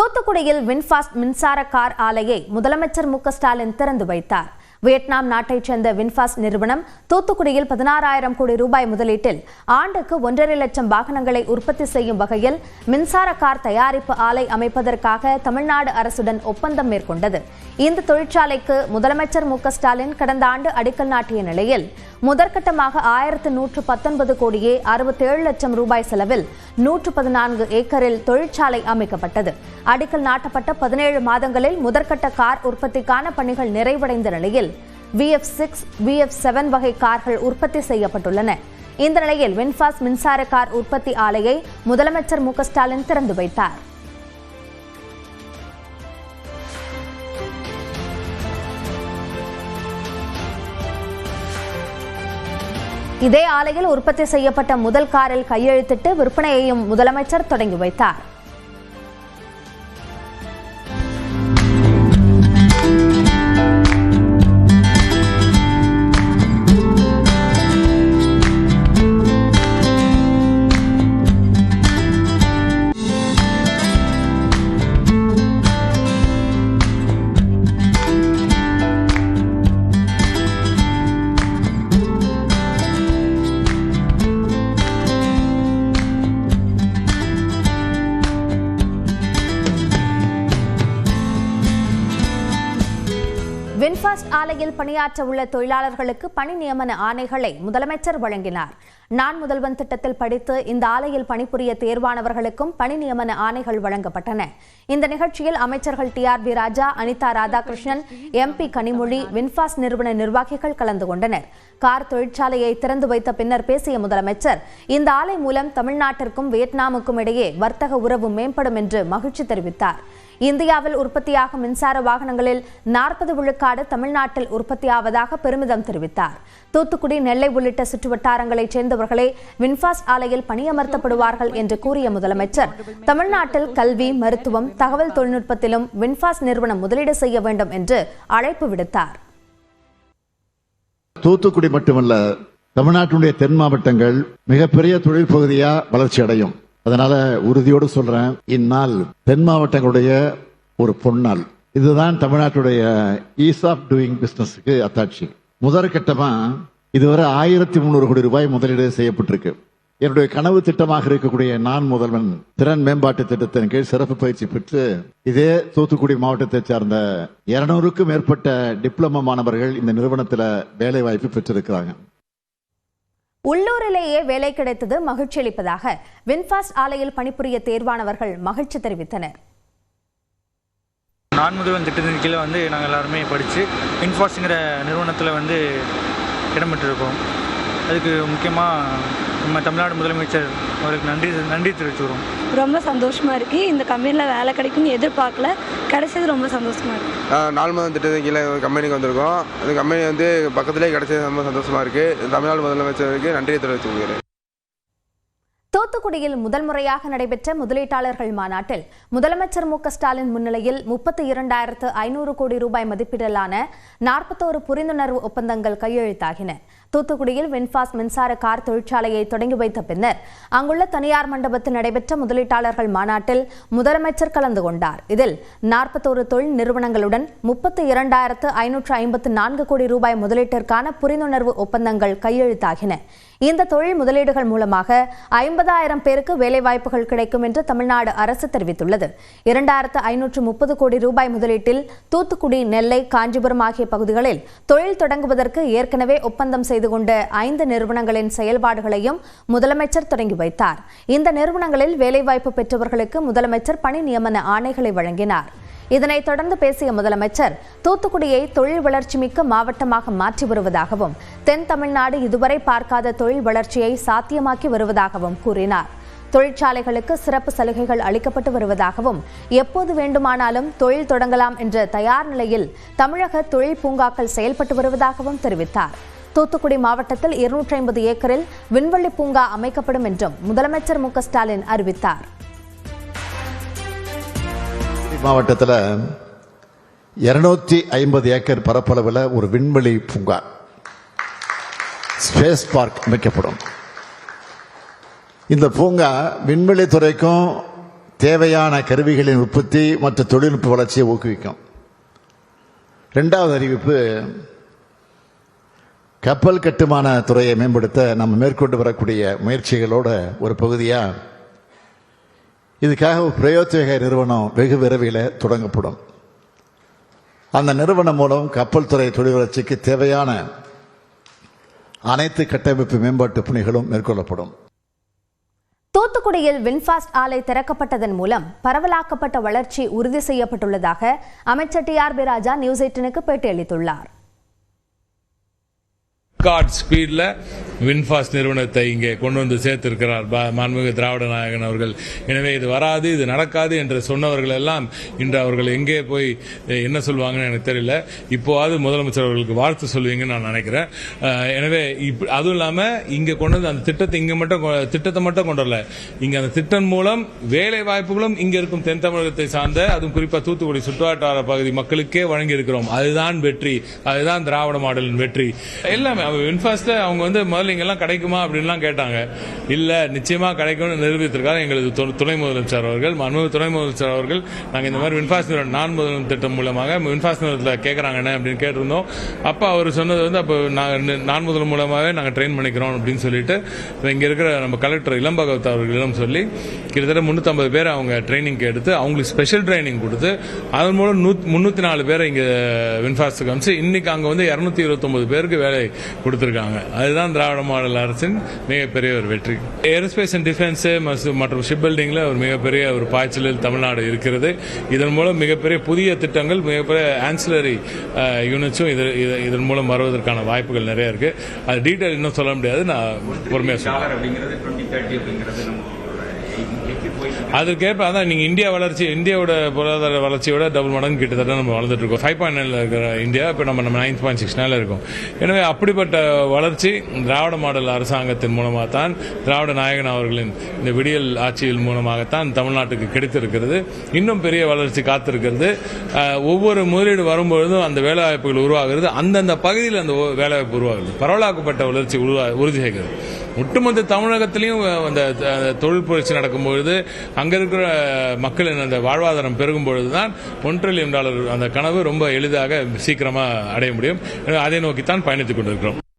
தூத்துக்குடியில் வின்ஃபாஸ்ட் மின்சார கார் ஆலையை முதலமைச்சர் மு.க. ஸ்டாலின் திறந்து வைத்தார். வியட்நாம் நாட்டைச் சேர்ந்த வின்ஃபாஸ்ட் நிறுவனம் தூத்துக்குடியில் 16,000 கோடி ரூபாய் முதலீட்டில் ஆண்டுக்கு 1.5 லட்சம் வாகனங்களை உற்பத்தி செய்யும் வகையில் மின்சார கார் தயாரிப்பு ஆலை அமைப்பதற்காக தமிழ்நாடு அரசுடன் ஒப்பந்தம் மேற்கொண்டது. இந்த தொழிற்சாலைக்கு முதலமைச்சர் மு.க. ஸ்டாலின் கடந்த ஆண்டு அடிக்கல் நாட்டிய நிலையில் முதற்கட்டமாக 1119 கோடியே 67 லட்சம் ரூபாய் செலவில் 114 ஏக்கரில் தொழிற்சாலை அமைக்கப்பட்டது. அடிக்கல் நாட்டப்பட்ட 17 மாதங்களில் முதற்கட்ட கார் உற்பத்திக்கான பணிகள் நிறைவடைந்த நிலையில் VF6, VF7 வகை கார்கள் உற்பத்தி செய்யப்பட்டுள்ளன. இந்த நிலையில் வின்ஃபாஸ்ட் மின்சார கார் உற்பத்தி ஆலையை முதலமைச்சர் மு.க. ஸ்டாலின் திறந்து வைத்தார். இதே ஆலையில் உற்பத்தி செய்யப்பட்ட முதல் காரில் கையெழுத்திட்டு விற்பனையையும் முதலமைச்சர் தொடங்கி வைத்தார். வின்ஃபாஸ்ட் ஆலையில் பணியாற்ற உள்ள தொழிலாளர்களுக்கு பணி நியமன ஆணைகளை முதலமைச்சர் வழங்கினார். நான் முதல்வன் திட்டத்தில் படித்து இந்த ஆலையில் பணிபுரிய தேர்வானவர்களுக்கும் பணி நியமன ஆணைகள் வழங்கப்பட்டன. இந்த நிகழ்ச்சியில் அமைச்சர்கள் TRB ராஜா, அனிதா ராதாகிருஷ்ணன், MP கனிமொழி, வின்ஃபாஸ்ட் நிறுவன நிர்வாகிகள் கலந்து கொண்டனர். கார் தொழிற்சாலையை திறந்து வைத்த பின்னர் பேசிய முதலமைச்சர், இந்த ஆலை மூலம் தமிழ்நாட்டிற்கும் வியட்நாமுக்கும் இடையே வர்த்தக உறவு மேம்படும் என்று மகிழ்ச்சி தெரிவித்தார். இந்தியாவில் உற்பத்தியாகும் மின்சார வாகனங்களில் 40 விழுக்காடு தமிழ்நாட்டில் உற்பத்தியாவதாக பெருமிதம் தெரிவித்தார். தூத்துக்குடி, நெல்லை உள்ளிட்ட சுற்றுவட்டாரங்களைச் சேர்ந்தவர்களே வின்ஃபாஸ்ட் ஆலையில் பணியமர்த்தப்படுவார்கள் என்று கூறிய முதலமைச்சர், தமிழ்நாட்டில் கல்வி, மருத்துவம், தகவல் தொழில்நுட்பத்திலும் வின்ஃபாஸ்ட் நிறுவனம் முதலீடு செய்ய வேண்டும் என்று அழைப்பு விடுத்தார். தூத்துக்குடி மட்டுமல்ல, தமிழ்நாட்டினுடைய தென் மாவட்டங்கள் மிகப்பெரிய தொழில் பகுதியா வளர்ச்சி அடையும். அதனால உறுதியோடு சொல்றேன், இந்நாள் தென் மாவட்டங்களுடைய ஒரு பொன்னாள். இதுதான் தமிழ்நாட்டுடைய ஈஸ் ஆஃப் டூயிங் பிசினஸ்க்கு அத்தாட்சி. முதற்கட்டமா இதுவரை 1300 கோடி ரூபாய் முதலீடு செய்யப்பட்டிருக்கு. என்னுடைய கனவு திட்டமாக இருக்கக்கூடிய நான் முதல்வன் திறன் மேம்பாட்டு திட்டத்தின் கீழ் சிறப்பு பயிற்சி பெற்று இதே தூத்துக்குடி மாவட்டத்தை சார்ந்த 200க்கும் மேற்பட்ட டிப்ளமோ மாணவர்கள் இந்த நிறுவனத்தில் வேலை வாய்ப்பு பெற்றிருக்கிறாங்க. உள்ளூரிலேயே வேலை கிடைத்தது மகிழ்ச்சி அளிப்பதாக வின்ஃபாஸ்ட் ஆலையில் பணிபுரிய தேர்வானவர்கள் மகிழ்ச்சி தெரிவித்தனர். நான் முதல்வன் திட்டத்தின் கீழே நாங்கள் எல்லாருமே படித்து வின்ஃபாஸ்ட்ங்கிற நிறுவனத்தில் இடம் பெற்றிருக்கோம். அதுக்கு முக்கியமாக நம்ம தமிழ்நாடு முதலமைச்சர் அவருக்கு நன்றி தெரிவிச்சுக்கிறோம். ரொம்ப சந்தோஷமாக இருக்குது. இந்த கம்பெனியில் வேலை கிடைக்கும்னு எதிர்பார்க்கல, கிடைச்சது ரொம்ப சந்தோஷமாக இருக்குது. நாலு மாதம் திட்டத்தின் கீழே கம்பெனிக்கு வந்திருக்கோம். இந்த கம்பெனி பக்கத்துலேயே கிடைச்சது ரொம்ப சந்தோஷமாக இருக்குது. தமிழ்நாடு முதலமைச்சருக்கு நன்றி தெரிவிச்சுக்கிறேன். தூத்துக்குடியில் முதல் முறையாக நடைபெற்ற முதலீட்டாளர்கள் மாநாட்டில் முதலமைச்சர் மு.க. ஸ்டாலின் முன்னிலையில் 32,500 கோடி ரூபாய் மதிப்பீட்டிலான 41 புரிந்துணர்வு ஒப்பந்தங்கள் கையெழுத்தாகின. தூத்துக்குடியில் வின்ஃபாஸ்ட் மின்சார கார் தொழிற்சாலையை தொடங்கி வைத்த பின்னர் அங்குள்ள தனியார் மண்டபத்தில் நடைபெற்ற முதலீட்டாளர்கள் மாநாட்டில் முதலமைச்சர் கலந்து கொண்டார். இதில் 41 தொழில் நிறுவனங்களுடன் 32,554 கோடி ரூபாய் முதலீட்டிற்கான புரிந்துணர்வு ஒப்பந்தங்கள் கையெழுத்தாகின. இந்த தொழில் முதலீடுகள் மூலமாக 50,000 பேருக்கு வேலைவாய்ப்புகள் கிடைக்கும் என்று தமிழ்நாடு அரசு தெரிவித்துள்ளது. 2,530 கோடி ரூபாய் முதலீட்டில் தூத்துக்குடி, நெல்லை, காஞ்சிபுரம் ஆகிய பகுதிகளில் தொழில் தொடங்குவதற்கு ஏற்கனவே ஒப்பந்தம் செய்து கொண்ட 5 நிறுவனங்களின் செயல்பாடுகளையும் முதலமைச்சர் தொடங்கி வைத்தார். இந்த நிறுவனங்களில் வேலைவாய்ப்பு பெற்றவர்களுக்கு முதலமைச்சர் பணி நியமன ஆணைகளை வழங்கினார். இதனைத் தொடர்ந்து பேசிய முதலமைச்சர், தூத்துக்குடியை தொழில் வளர்ச்சி மிக்க மாவட்டமாக மாற்றி வருவதாகவும் தென் தமிழ்நாடு இதுவரை பார்க்காத தொழில் வளர்ச்சியை சாத்தியமாக்கி வருவதாகவும் கூறினார். தொழிற்சாலைகளுக்கு சிறப்பு சலுகைகள் அளிக்கப்பட்டு வருவதாகவும் எப்போது வேண்டுமானாலும் தொழில் தொடங்கலாம் என்ற தயார் நிலையில் தமிழக தொழில் பூங்காக்கள் செயல்பட்டு வருவதாகவும் தெரிவித்தார். தூத்துக்குடி மாவட்டத்தில் 250 ஏக்கரில் விண்வெளி பூங்கா அமைக்கப்படும் என்றும் முதலமைச்சர் மு.க. ஸ்டாலின் அறிவித்தார். மாவட்டத்தில் 250 ஏக்கர் பரப்பளவில் ஒரு விண்வெளி பூங்கா, ஸ்பேஸ் பார்க் அமைக்கப்படும். இந்த பூங்கா விண்வெளி துறைக்கும் தேவையான கருவிகளின் உற்பத்தி மற்றும் தொழில்நுட்ப வளர்ச்சியை ஊக்குவிக்கும். இரண்டாவது அறிவிப்பு, கப்பல் கட்டுமான துறையை மேம்படுத்த நம்ம மேற்கொண்டு வரக்கூடிய முயற்சிகளோட ஒரு பகுதியா இதுக்காக ஒரு பிரயோஜக நிறுவனம் வெகு விரைவில் தொடங்கப்படும். அந்த நிறுவனம் மூலம் கப்பல் துறை தொழில் வளர்ச்சிக்கு தேவையான அனைத்து கட்டமைப்பு மேம்பாட்டு பணிகளும் மேற்கொள்ளப்படும். தூத்துக்குடியில் வின்ஃபாஸ்ட் ஆலை திறக்கப்பட்டதன் மூலம் பரவலாக்கப்பட்ட வளர்ச்சி உறுதி செய்யப்பட்டுள்ளதாக அமைச்சர் TRB ராஜா நியூஸ் 18க்கு பேட்டியளித்துள்ளார். ரெக்கார்ட் ஸ்பீடில் வின்ஃபாஸ்ட் நிறுவனத்தை இங்கே கொண்டு வந்து சேர்த்திருக்கிறார் மாண்புமிகு திராவிட நாயகன் அவர்கள். எனவே இது வராது, இது நடக்காது என்று சொன்னவர்கள் எல்லாம் இன்று அவர்கள் எங்கே போய் என்ன சொல்லுவாங்கன்னு எனக்கு தெரியல. இப்போவாது முதலமைச்சர் அவர்களுக்கு வாழ்த்து சொல்லுவீங்கன்னு நான் நினைக்கிறேன். எனவே அதுவும் இல்லாமல் இங்கே கொண்டு வந்து அந்த திட்டத்தை மட்டும் கொண்டு வரல, இங்கே அந்த திட்டம் மூலம் வேலை வாய்ப்புகளும் இங்கே இருக்கும் தென் தமிழகத்தை சார்ந்த, அதுவும் குறிப்பாக தூத்துக்குடி சுற்றுவட்டார பகுதி மக்களுக்கே வழங்கி இருக்கிறோம். அதுதான் வெற்றி, அதுதான் திராவிட மாடலின் வெற்றி. எல்லாமே வின்ஃபாஸ்ட் அவங்க வந்து முதல்ல இங்கெல்லாம் கிடைக்குமா அப்படின்லாம் கேட்டாங்க. இல்ல, நிச்சயமா கிடைக்கும்னு நிரூபித்திருக்காரு எங்களது துணை முதலமைச்சர் அவர்கள். மாண்புமிகு துணை முதலமைச்சர் அவர்கள் நாங்கள் இந்த மாதிரி வின்ஃபாஸ்ட் நான் முதல்வர் திட்டம் மூலமாக வின்ஃபாஸ்ட் நிறுவனத்தில் கேட்கறாங்க அப்படின்னு கேட்டிருந்தோம். அப்போ அவர் சொன்னது வந்து அப்போ நான் முதல் மூலமாகவே நாங்கள் ட்ரெயின் பண்ணிக்கிறோம் அப்படின்னு சொல்லிட்டு இங்கே இருக்கிற நம்ம கலெக்டர் இளம்பகவத் அவர்களிடம் சொல்லி கிட்டத்தட்ட 350 பேர் அவங்க ட்ரைனிங் எடுத்து அவங்களுக்கு ஸ்பெஷல் ட்ரைனிங் கொடுத்து அதன் மூலம் 304 பேரை இங்கே வின்ஃபாஸ்ட்டுக்கு அனுப்பிச்சு இன்னைக்கு அங்கே வந்து 229 பேருக்கு வேலை கொடுத்திருக்காங்க. அதுதான் திராவிட மாடல் அரசின் மிகப்பெரிய ஒரு வெற்றி. ஏரோஸ்பேஸ் அண்ட் டிஃபென்ஸ் மற்றும் ஷிப் பில்டிங்ல ஒரு மிகப்பெரிய ஒரு பாய்ச்சலில் தமிழ்நாடு இருக்கிறது. இதன் மூலம் மிகப்பெரிய புதிய திட்டங்கள், மிகப்பெரிய ஆன்சிலரி யூனிட்ஸும் இதன் மூலம் வருவதற்கான வாய்ப்புகள் நிறைய இருக்கு. அது டீட்டெயில் இன்னும் சொல்ல முடியாது, நான் பொறுமையா சொல்றேன். அதுக்கேற்ப அதான் நீங்க இந்தியாவோட பொருளாதார வளர்ச்சியோட டபுள் மடங்கு கிட்டத்தட்ட நம்ம வளர்ந்துட்டு இருக்கோம். 5.9 இருக்கிற இந்தியா இப்போ நம்ம 9.6 இருக்கும். எனவே அப்படிப்பட்ட வளர்ச்சி திராவிட மாடல் அரசாங்கத்தின் மூலமாக தான், திராவிட நாயகன் அவர்களின் இந்த விடியல் ஆட்சியின் மூலமாகத்தான் தமிழ்நாட்டுக்கு கிடைத்திருக்கிறது. இன்னும் பெரிய வளர்ச்சி காத்திருக்கிறது. ஒவ்வொரு முதலீடு வரும்பொழுதும் அந்த வேலைவாய்ப்புகள் உருவாகிறது. அந்தந்த பகுதியில் அந்த வேலைவாய்ப்பு உருவாகுது. பரவலாக்கப்பட்ட வளர்ச்சி உறுதி செய்கிறது. ஒட்டுமொத்த தமிழகத்திலையும் அந்த தொழில் புரட்சி நடக்கும்பொழுது அங்க இருக்கிற மக்களின் அந்த வாழ்வாதாரம் பெருகும் பொழுதுதான் $1 trillion அந்த கனவு ரொம்ப எளிதாக சீக்கிரமா அடைய முடியும். அதை நோக்கித்தான் பயணித்துக் கொண்டிருக்கிறோம்.